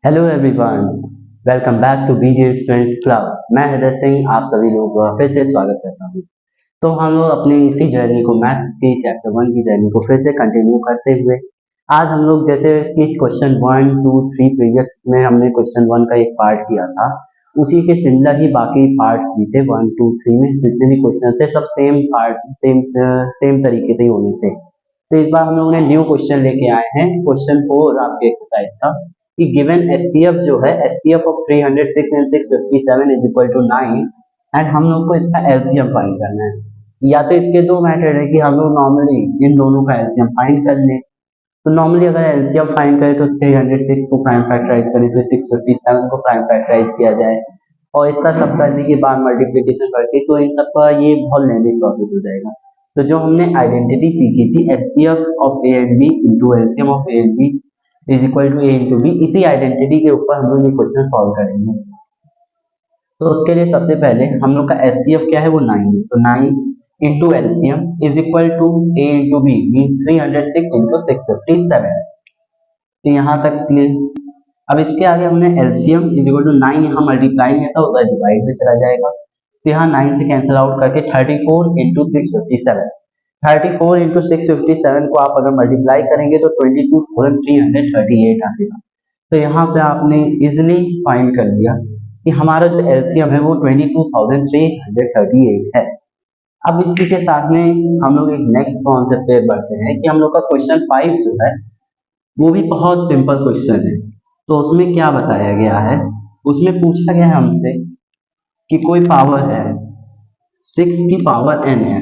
Hello everyone, welcome back to BJ students club. मैं हृदय सिंह आप सभी लोगों का फिर से स्वागत करता हूँ। तो हम लोग अपनी इसी जर्नी को मैथ के चैप्टर 1 की जर्नी को फिर से कंटिन्यू करते हुए आज हम लोग जैसे कि क्वेश्चन 1, 2, 3 प्रीवियस में हमने क्वेश्चन 1 का एक पार्ट किया था, उसी के सिमिलर ही बाकी पार्ट्स भी थे। 1, 2, 3 में जितने भी क्वेश्चन थे सब सेम पार्ट सेम तरीके से ही होने थे। तो इस बार हम लोगों ने न्यू क्वेश्चन लेके आए हैं, क्वेश्चन 4 आपके एक्सरसाइज का, कि गिवन एचसीएफ जो है, HCF of 306 and 657 is equal to 9 and हम लोग को इसका एलसीएम फाइंड करना है। या तो इसके दो मेथड है कि हम लोग नॉर्मली इन दोनों का एलसीएम फाइंड कर लें। तो नॉर्मली अगर एलसीएम फाइंड करें तो 306 को प्राइम फैक्टराइज करें, फिर 657 को प्राइम फैक्टराइज किया जाए और इतना सब करने के बाद मल्टीप्लिकेशन करके तो इन सब का ये बहुत लेंदी प्रोसेस हो जाएगा। तो जो हमने आइडेंटिटी सीखी थी HCF of A and B into LCM of A and B is equal to A into B, इसी आइडेंटिटी के ऊपर हम लोग ये क्वेश्चन सॉल्व करेंगे। तो उसके लिए सबसे पहले हम लोग का एचसीएफ क्या है, वो 9 है। तो 9 into LCM is equal to A into B means 306 into 657। तो यहाँ तक क्लियर। अब इसके आगे हमने एलसीएम इज इक्वल टू 9 यहाँ मल्टीप्लाई में था, उधर डिवाइड में चला जाएगा। तो यहाँ 9 से कैंसिल आउट करके 34 इंटू 657, 34 इंटू 657 को आप अगर मल्टीप्लाई करेंगे तो 22,338 आएगा। तो यहाँ पे आपने इजिली फाइंड कर लिया कि हमारा जो एलसीएम है वो 22,338 है। अब इसी के साथ में हम लोग एक नेक्स्ट कॉन्सेप्ट पे बढ़ते हैं कि हम लोग का क्वेश्चन 5 जो है वो भी बहुत सिंपल क्वेश्चन है। तो उसमें क्या बताया गया है, उसमें पूछा गया है हमसे कि कोई पावर है 6 की पावर n है।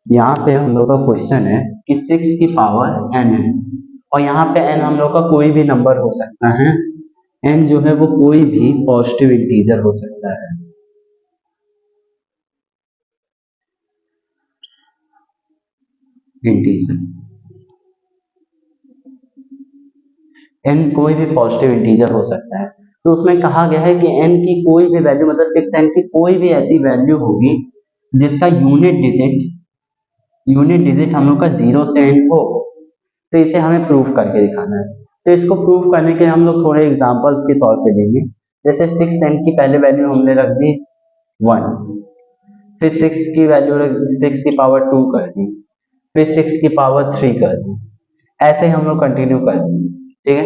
यहाँ पे हम लोग का क्वेश्चन है कि 6 की पावर n है और यहाँ पे n हम लोग का कोई भी नंबर हो सकता है। n जो है वो कोई भी पॉजिटिव इंटीजर हो सकता है। इंटीजर n कोई भी पॉजिटिव इंटीजर हो सकता है। तो उसमें कहा गया है कि n की कोई भी वैल्यू मतलब 6n की कोई भी ऐसी वैल्यू होगी जिसका यूनिट डिजिट हम लोग का 0 से एंड हो, तो इसे हमें प्रूफ करके दिखाना है। तो इसको प्रूफ करने के हम लोग थोड़े एग्जांपल्स के तौर पे देंगे। जैसे 6n की पहले वैल्यू हमने रख दी 1, फिर 6 की वैल्यू 6 की पावर 2 कर दी, फिर 6 की पावर 3 कर दी, ऐसे ही हम लोग कंटिन्यू कर देंगे। ठीक है।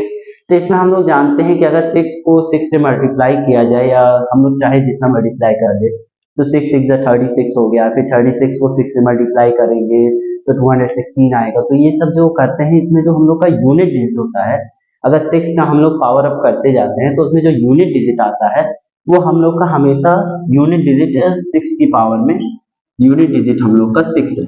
तो इसमें हम लोग जानते हैं कि अगर 6 को 6 से मल्टीप्लाई किया जाए या हम लोग चाहे जितना मल्टीप्लाई कर दे, तो 6 6 36 हो गया, फिर 36 को 6 से मल्टीप्लाई करेंगे तो 216 आएगा। तो ये सब जो करते हैं इसमें जो हम लोग का यूनिट डिजिट होता है, अगर 6 का हम लोग पावर अप करते जाते हैं तो उसमें जो यूनिट डिजिट आता है वो हम लोग का हमेशा यूनिट डिजिट 6 की पावर में यूनिट डिजिट हम लोग का 6 है।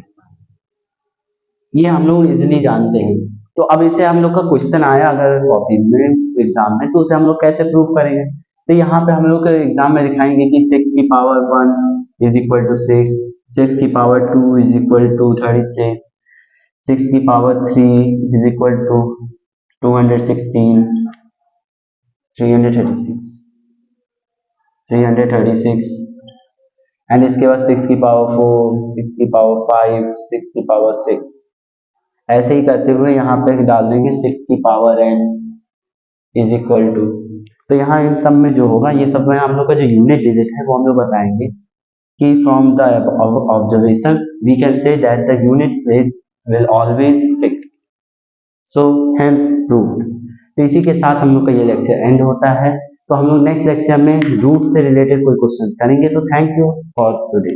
ये हम लोग इजिली जानते हैं। तो अब इसे हम लोग का क्वेश्चन आया अगर कॉपी में एग्जाम में, तो उसे हम लोग कैसे प्रूव करेंगे। तो यहाँ पे हम लोग एग्जाम में दिखाएंगे कि 6 की पावर 1 इज इक्वल टू 6, 6 की पावर 2 इज इक्वल टू 36, 6 की power 3 is equal to 216, 336, 336 and इसके बाद 6 की पावर 4, 6 की पावर 5, 6 की पावर 6, ऐसे ही करते हुए यहाँ पे डाल देंगे 6 की power n is equal to. तो यहाँ इन सब में जो होगा ये सब में हम लोग का जो यूनिट डिजिट है वो हम लोग बताएंगे कि from the observation we can say that the unit place will always fix, so hence proved. तो इसी के साथ हम लोग का ये लेक्चर एंड होता है। तो हम लोग नेक्स्ट लेक्चर में रूट से रिलेटेड कोई क्वेश्चन करेंगे। तो थैंक यू फॉर टुडे।